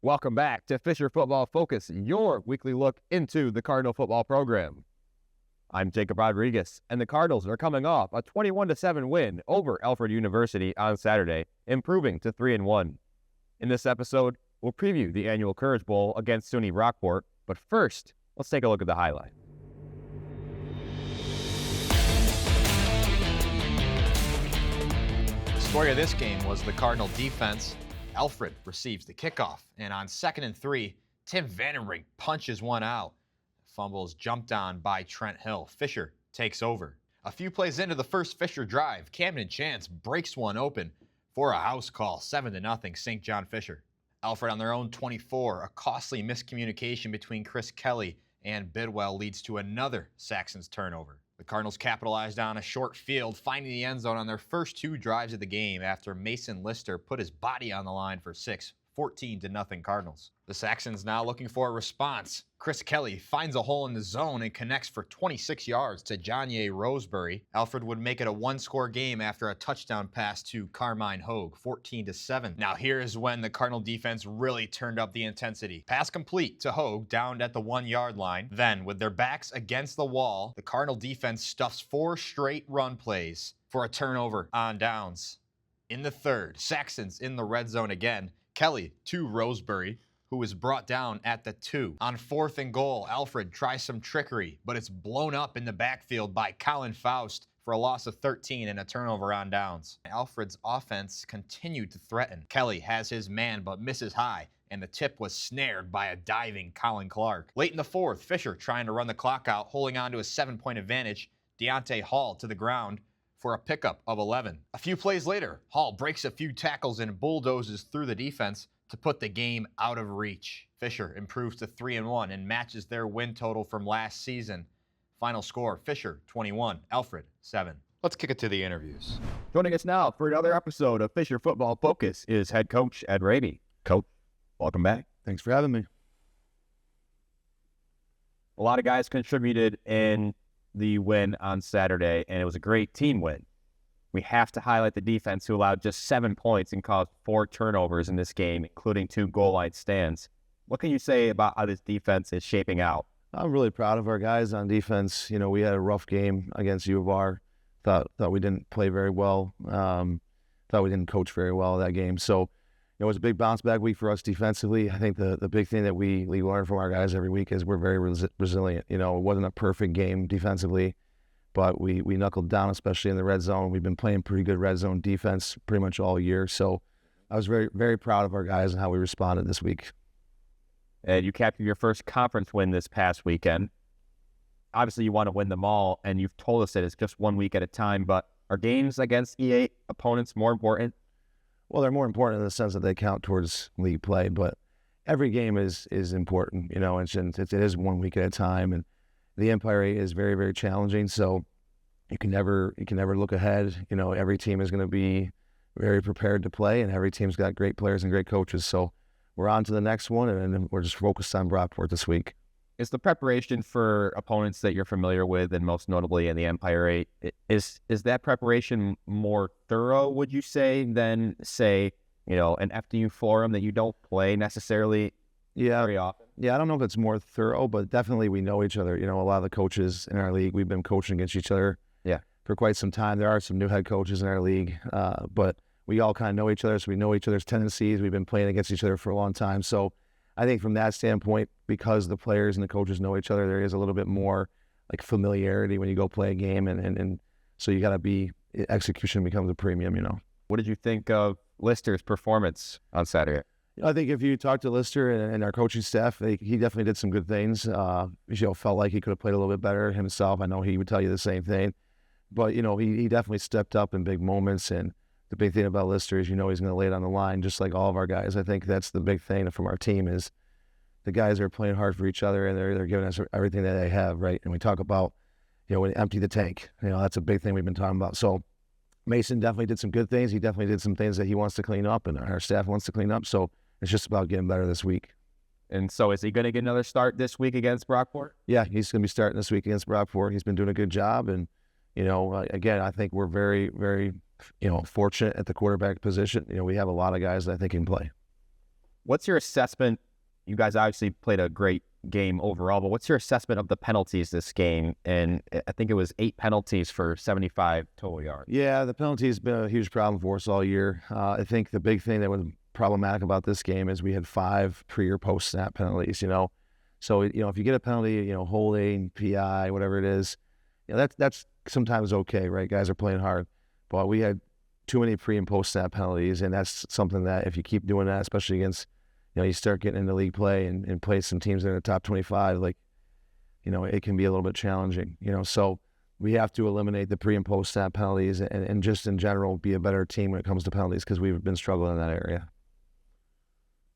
Welcome back to Fisher Football Focus, your weekly look into the Cardinal football program. I'm Jacob Rodriguez, and the Cardinals are coming off a 21-7 win over Alfred University on Saturday, improving to 3-1. In this episode, we'll preview the annual Courage Bowl against SUNY Rockport, but first, let's take a look at the highlight. The story of this game was the Cardinal defense. Alfred receives the kickoff, and on 2nd and 3, Tim Vandenbrink punches one out. Fumble is jumped on by Trent Hill. Fisher takes over. A few plays into the first Fisher drive, Camden Chance breaks one open for a house call, 7-0 St. John Fisher. Alfred on their own 24, a costly miscommunication between Chris Kelly and Bidwell leads to another Saxons turnover. The Cardinals capitalized on a short field, finding the end zone on their first two drives of the game after Mason Lister put his body on the line for 14-0 Cardinals. The Saxons now looking for a response. Chris Kelly finds a hole in the zone and connects for 26 yards to Johnny Roseberry. Alfred would make it a one-score game after a touchdown pass to Carmine Hogue, 14-7. Now here is when the Cardinal defense really turned up the intensity. Pass complete to Hogue down at the 1-yard line. Then, with their backs against the wall, the Cardinal defense stuffs 4 straight run plays for a turnover on downs. In the third, Saxons in the red zone again. Kelly to Roseberry, who is brought down at the 2. On 4th and goal, Alfred tries some trickery, but it's blown up in the backfield by Colin Faust for a loss of 13 and a turnover on downs. Alfred's offense continued to threaten. Kelly has his man but misses high, and the tip was snared by a diving Colin Clark. Late in the 4th, Fisher trying to run the clock out, holding on to a 7-point advantage. Deontay Hall to the ground for a pickup of 11. A few plays later, Hall breaks a few tackles and bulldozes through the defense to put the game out of reach. Fisher improves to 3-1 and matches their win total from last season. Final score, Fisher 21, Alfred 7. Let's kick it to the interviews. Joining us now for another episode of Fisher Football Focus is head coach Ed Raby. Coach, welcome back. Thanks for having me. A lot of guys contributed in the win on Saturday, and it was a great team win. We have to highlight the defense, who allowed just 7 points and caused 4 turnovers in this game, including 2 goal line stands. What can you say about how this defense is shaping out? I'm really proud of our guys on defense. You know, we had a rough game against U of R. Thought we didn't play very well. Thought we didn't coach very well that game. So it was a big bounce back week for us defensively. I think the big thing that we learn from our guys every week is we're very resilient. You know, it wasn't a perfect game defensively, but we knuckled down, especially in the red zone. We've been playing pretty good red zone defense pretty much all year. So I was very, very proud of our guys and how we responded this week. And you captured your first conference win this past weekend. Obviously, you want to win them all, and you've told us that it's just 1 week at a time, but are games against E8 opponents more important? Well, they're more important in the sense that they count towards league play, but every game is important. You know, it is 1 week at a time, and the Empire 8 is very, very challenging. So you can never look ahead. You know, every team is going to be very prepared to play, and every team's got great players and great coaches. So we're on to the next one, and we're just focused on Brockport this week. Is the preparation for opponents that you're familiar with, and most notably in the Empire 8, is that preparation more thorough, would you say, than, say, you know, an FDU forum that you don't play necessarily very often? Yeah, I don't know if it's more thorough, but definitely we know each other. You know, a lot of the coaches in our league, we've been coaching against each other for quite some time. There are some new head coaches in our league, but we all kind of know each other, so we know each other's tendencies. We've been playing against each other for a long time. So I think from that standpoint, because the players and the coaches know each other, there is a little bit more like familiarity when you go play a game, and so you got to be, execution becomes a premium, you know. What did you think of Lister's performance on Saturday? I think if you talk to Lister and our coaching staff, he definitely did some good things. Felt like he could have played a little bit better himself. I know he would tell you the same thing, but you know, he definitely stepped up in big moments. And the big thing about Lister is, you know, he's going to lay it on the line, just like all of our guys. I think that's the big thing from our team is the guys are playing hard for each other, and they're giving us everything that they have, right? And we talk about, you know, when you empty the tank, you know, that's a big thing we've been talking about. So Mason definitely did some good things. He definitely did some things that he wants to clean up, and our staff wants to clean up. So it's just about getting better this week. And so is he going to get another start this week against Brockport? Yeah, he's going to be starting this week against Brockport. He's been doing a good job. And, you know, again, I think we're very, very, you know, fortunate at the quarterback position. You know, we have a lot of guys that I think can play. What's your assessment? You guys obviously played a great game overall, but what's your assessment of the penalties this game? And I think it was 8 penalties for 75 total yards. Yeah, the penalty has been a huge problem for us all year. I think the big thing that was problematic about this game is we had 5 pre or post snap penalties, So, if you get a penalty, holding, PI, whatever it is, that's sometimes okay, right? Guys are playing hard. But we had too many pre and post snap penalties, and that's something that if you keep doing that, especially against, you start getting into league play and play some teams in the top 25, it can be a little bit challenging, So we have to eliminate the pre and post snap penalties and just in general be a better team when it comes to penalties because we've been struggling in that area.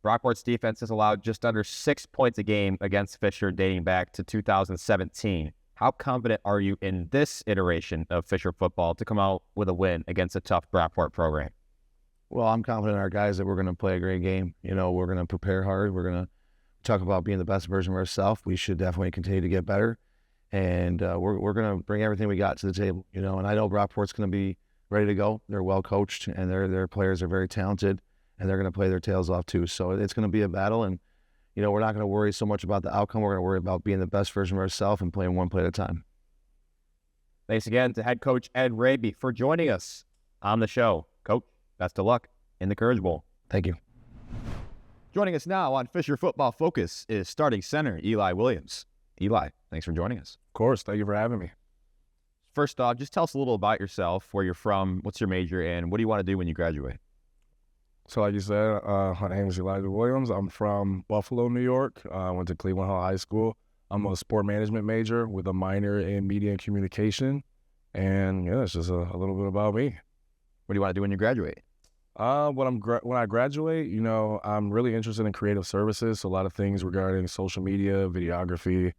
Brockport's defense has allowed just under 6 points a game against Fisher dating back to 2017. How confident are you in this iteration of Fisher football to come out with a win against a tough Brockport program? Well, I'm confident in our guys that we're going to play a great game. We're going to prepare hard. We're going to talk about being the best version of ourselves. We should definitely continue to get better. And we're going to bring everything we got to the table, And I know Brockport's going to be ready to go. They're well coached, and their players are very talented, and they're going to play their tails off too. So it's going to be a battle, and we're not going to worry so much about the outcome. We're going to worry about being the best version of ourselves and playing one play at a time. Thanks again to head coach Ed Raby for joining us on the show. Coach, best of luck in the Courage Bowl. Thank you. Joining us now on Fisher Football Focus is starting center Eli Williams. Eli, thanks for joining us. Of course. Thank you for having me. First off, just tell us a little about yourself, where you're from, what's your major, and what do you want to do when you graduate? So like you said, my name is Elijah Williams. I'm from Buffalo, New York. I went to Cleveland Hall High School. I'm a sport management major with a minor in media and communication. And yeah, it's just a little bit about me. What do you want to do when you graduate? When I graduate, I'm really interested in creative services. So a lot of things regarding social media, videography,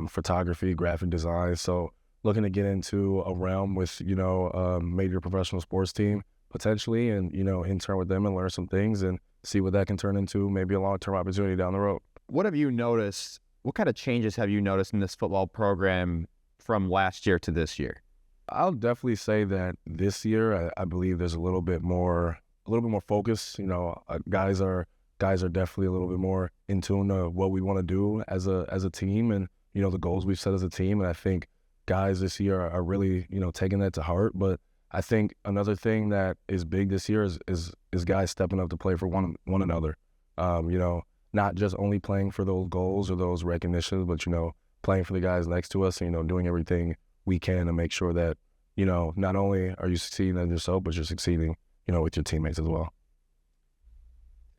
photography, graphic design. So looking to get into a realm with, a major professional sports team potentially, and, intern with them and learn some things and see what that can turn into maybe a long-term opportunity down the road. What have you noticed? What kind of changes have you noticed in this football program from last year to this year? I'll definitely say that this year, I believe there's a little bit more focus. Guys are definitely a little bit more in tune to what we want to do as a team, and the goals we've set as a team. And I think guys this year are really taking that to heart. But I think another thing that is big this year is guys stepping up to play for one another. Not just only playing for those goals or those recognitions, but playing for the guys next to us. And, doing everything we can to make sure that not only are you succeeding as yourself, but you're succeeding with your teammates as well.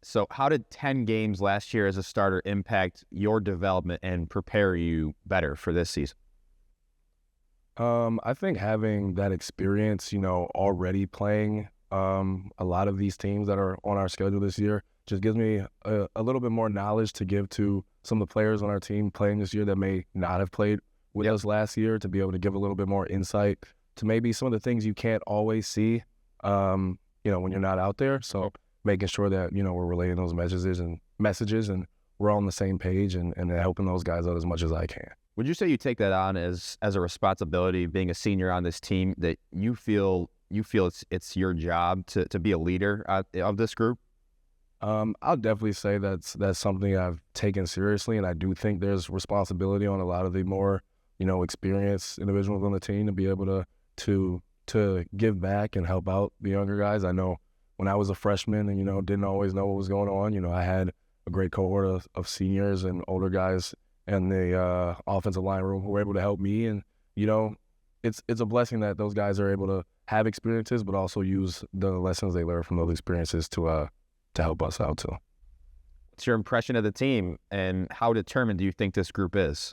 So how did 10 games last year as a starter impact your development and prepare you better for this season? I think having that experience, already playing a lot of these teams that are on our schedule this year just gives me a little bit more knowledge to give to some of the players on our team playing this year that may not have played with us last year, to be able to give a little bit more insight to maybe some of the things you can't always see, when you're not out there. So making sure that, we're relaying those messages and we're all on the same page and helping those guys out as much as I can. Would you say you take that on as a responsibility, being a senior on this team, that you feel it's your job to be a leader of this group? I'll definitely say that's something I've taken seriously, and I do think there's responsibility on a lot of the more, experienced individuals on the team to be able to give back and help out the younger guys. I know when I was a freshman and, didn't always know what was going on, I had a great cohort of seniors and older guys and the offensive line room who were able to help me. And, it's a blessing that those guys are able to have experiences, but also use the lessons they learn from those experiences to help us out too. What's your impression of the team, and how determined do you think this group is?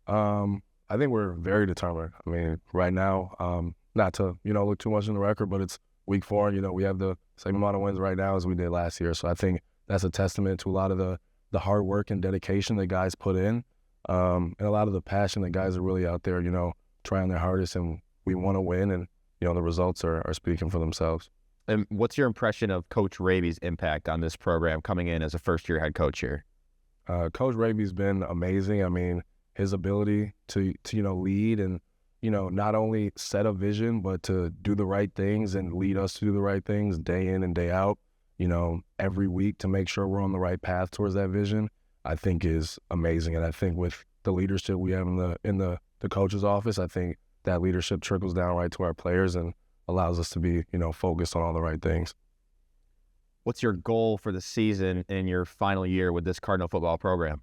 I think we're very determined. I mean, right now, not to, look too much in the record, but it's week 4, we have the same amount of wins right now as we did last year. So I think that's a testament to a lot of the hard work and dedication that guys put in, and a lot of the passion that guys are really out there, trying their hardest, and we want to win, and, the results are speaking for themselves. And what's your impression of Coach Raby's impact on this program coming in as a first-year head coach here? Coach Raby's been amazing. I mean, his ability to lead and, not only set a vision, but to do the right things and lead us to do the right things day in and day out. every week to make sure we're on the right path towards that vision, I think is amazing. And I think with the leadership we have in the coach's office, I think that leadership trickles down right to our players and allows us to be, focused on all the right things. What's your goal for the season in your final year with this Cardinal football program?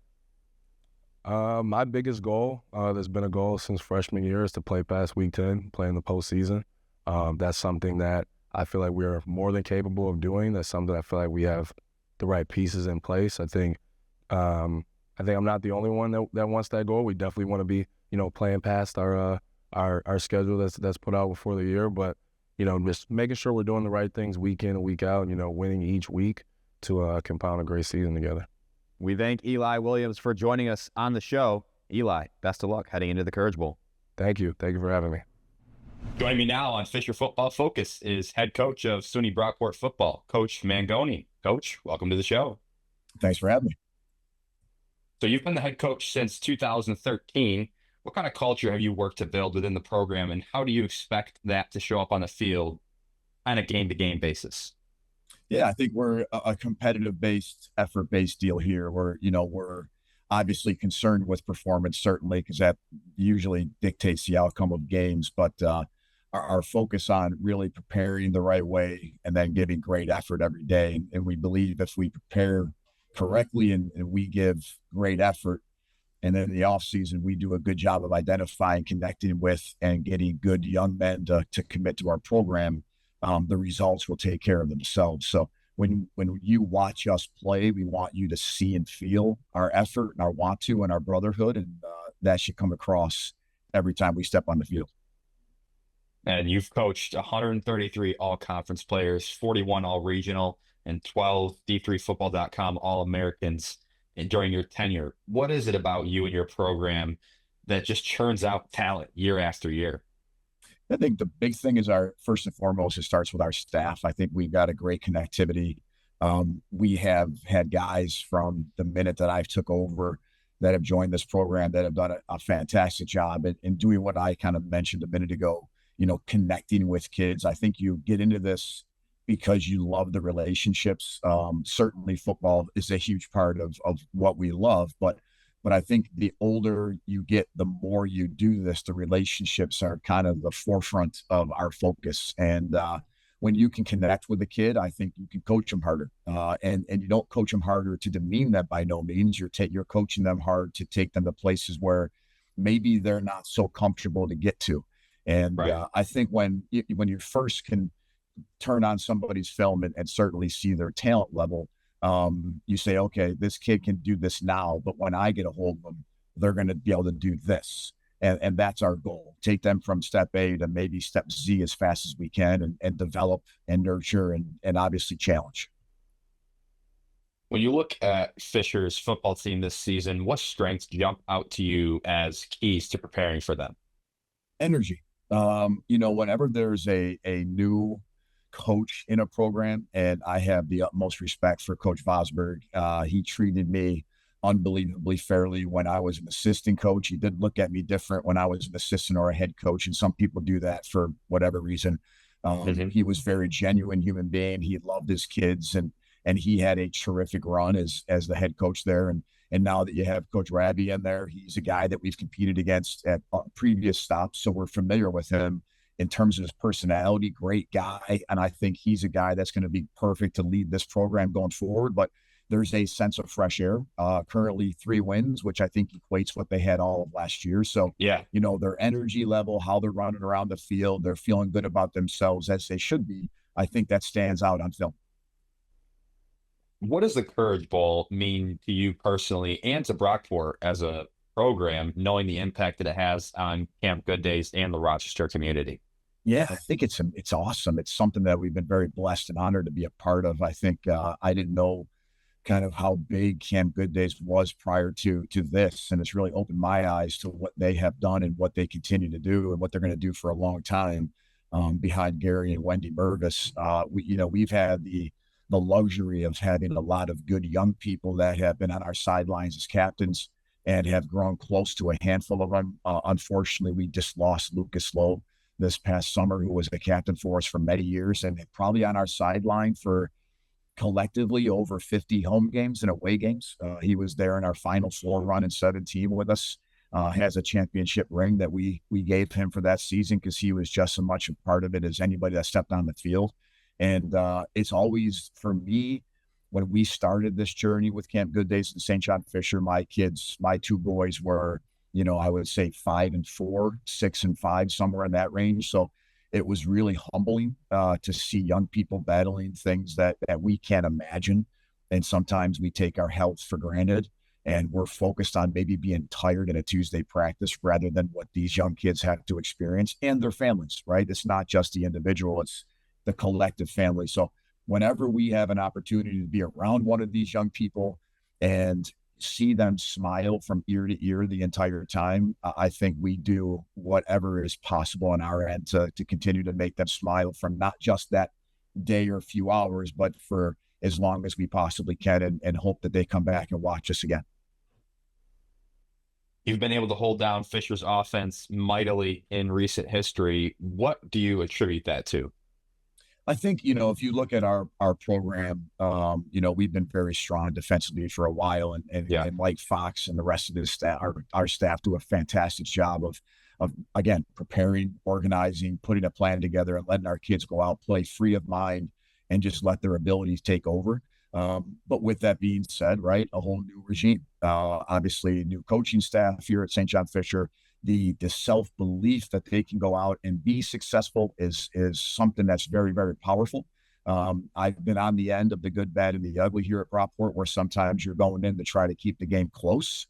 My biggest goal, there's been a goal since freshman year, is to play past week 10, play in the postseason. That's something that I feel like we're more than capable of doing. That's something I feel like we have the right pieces in place. I think I'm not the only one that wants that goal. We definitely want to be, playing past our schedule that's put out before the year, but just making sure we're doing the right things week in and week out, winning each week to compound a great season together. We thank Eli Williams for joining us on the show. Eli, best of luck heading into the Courage Bowl. Thank you. Thank you for having me. Joining me now on Fisher Football Focus is head coach of SUNY Brockport football, Coach Mangoni. Coach, welcome to the show. Thanks for having me. So you've been the head coach since 2013. What kind of culture have you worked to build within the program, and how do you expect that to show up on the field on a game-to-game basis? Yeah, I think we're a competitive-based, effort-based deal here. We're obviously concerned with performance, certainly, because that usually dictates the outcome of games. But our focus on really preparing the right way and then giving great effort every day. And we believe if we prepare correctly and we give great effort, and then in the off season, we do a good job of identifying, connecting with, and getting good young men to commit to our program, the results will take care of themselves. So when you watch us play, we want you to see and feel our effort and our want to and our brotherhood, and that should come across every time we step on the field. And you've coached 133 all-conference players, 41 all-regional, and 12 D3Football.com All-Americans during your tenure. What is it about you and your program that just churns out talent year after year? I think the big thing is first and foremost, it starts with our staff. I think we've got a great connectivity. We have had guys from the minute that I've took over that have joined this program that have done a fantastic job in doing what I kind of mentioned a minute ago, connecting with kids. I think you get into this because you love the relationships. Certainly football is a huge part of what we love, but I think the older you get, the more you do this, the relationships are kind of the forefront of our focus. And when you can connect with a kid, I think you can coach them harder. And you don't coach them harder to demean them by no means. You're coaching them hard to take them to places where maybe they're not so comfortable to get to. And right. I think when you first can turn on somebody's film and certainly see their talent level, you say, okay, this kid can do this now, but when I get a hold of them, they're going to be able to do this. And that's our goal. Take them from step A to maybe step Z as fast as we can, and develop and nurture and obviously challenge. When you look at Fisher's football team this season, what strengths jump out to you as keys to preparing for them? Energy. Whenever there's a new coach in a program, and I have the utmost respect for Coach Vosberg. He treated me unbelievably fairly when I was an assistant coach. He did look at me different when I was an assistant or a head coach, and some people do that for whatever reason. He was very genuine human being. He loved his kids, and he had a terrific run as the head coach there. And now that you have Coach Rabi in there, he's a guy that we've competed against at previous stops, so we're familiar with him. In terms of his personality, great guy. And I think he's a guy that's going to be perfect to lead this program going forward. But there's a sense of fresh air. Currently 3 wins, which I think equates what they had all of last year. So, yeah, their energy level, how they're running around the field, they're feeling good about themselves as they should be. I think that stands out on film. What does the Courage Bowl mean to you personally and to Brockport as a program, knowing the impact that it has on Camp Good Days and the Rochester community? Yeah, I think it's awesome. It's something that we've been very blessed and honored to be a part of. I think I didn't know kind of how big Camp Good Days was prior to this, and it's really opened my eyes to what they have done and what they continue to do and what they're going to do for a long time behind Gary and Wendy Mervis. We've had the luxury of having a lot of good young people that have been on our sidelines as captains and have grown close to a handful of them. Unfortunately, we just lost Lucas Lowe this past summer, who was a captain for us for many years and probably on our sideline for collectively over 50 home games and away games. He was there in our Final Four run in 17 with us. Has a championship ring that we gave him for that season because he was just as much a part of it as anybody that stepped on the field. And it's always, for me, when we started this journey with Camp Good Days in St. John Fisher, my two boys were, I would say 5 and 4, 6 and 5, somewhere in that range. So it was really humbling to see young people battling things that we can't imagine. And sometimes we take our health for granted, and we're focused on maybe being tired in a Tuesday practice rather than what these young kids have to experience and their families, right? It's not just the individual, it's the collective family. So whenever we have an opportunity to be around one of these young people and see them smile from ear to ear the entire time, I think we do whatever is possible on our end to continue to make them smile from not just that day or a few hours, but for as long as we possibly can, and hope that they come back and watch us again. You've been able to hold down Fisher's offense mightily in recent history. What do you attribute that to? I think, if you look at our program, we've been very strong defensively for a while, and Mike Fox and the rest of his staff, our staff, do a fantastic job of again, preparing, organizing, putting a plan together, and letting our kids go out, play free of mind, and just let their abilities take over. But with that being said, right, a whole new regime, obviously new coaching staff here at St. John Fisher. The self-belief that they can go out and be successful is something that's very, very powerful. I've been on the end of the good, bad, and the ugly here at Brockport, where sometimes you're going in to try to keep the game close.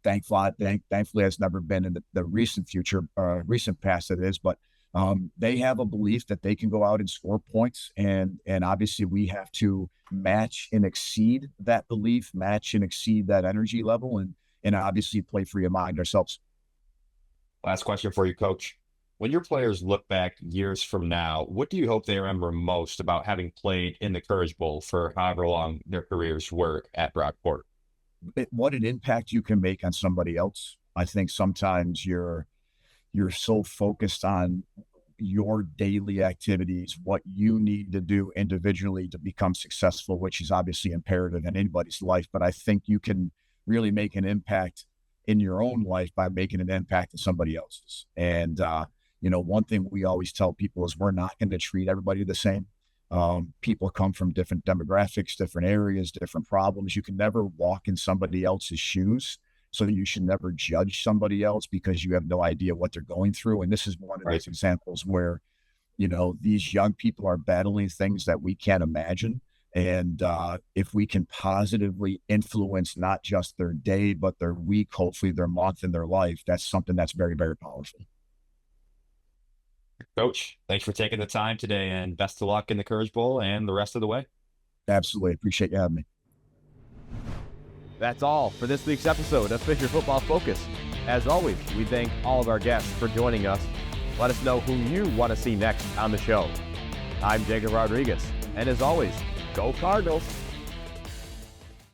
Thankfully, it's never been in the recent past that it is, but they have a belief that they can go out and score points, and obviously we have to match and exceed that belief, match and exceed that energy level, and obviously play free of mind ourselves. Last question for you, Coach. When your players look back years from now, what do you hope they remember most about having played in the Courage Bowl for however long their careers were at Brockport? What an impact you can make on somebody else. I think sometimes you're so focused on your daily activities, what you need to do individually to become successful, which is obviously imperative in anybody's life. But I think you can really make an impact in your own life by making an impact in somebody else's. And, one thing we always tell people is we're not going to treat everybody the same. People come from different demographics, different areas, different problems. You can never walk in somebody else's shoes. So you should never judge somebody else because you have no idea what they're going through. And this is one of those examples where, these young people are battling things that we can't imagine. And if we can positively influence not just their day, but their week, hopefully their month and their life, that's something that's very, very powerful. Coach, thanks for taking the time today, and best of luck in the Courage Bowl and the rest of the way. Absolutely. Appreciate you having me. That's all for this week's episode of Fisher Football Focus. As always, we thank all of our guests for joining us. Let us know who you want to see next on the show. I'm Jacob Rodriguez, and as always, go Cardinals!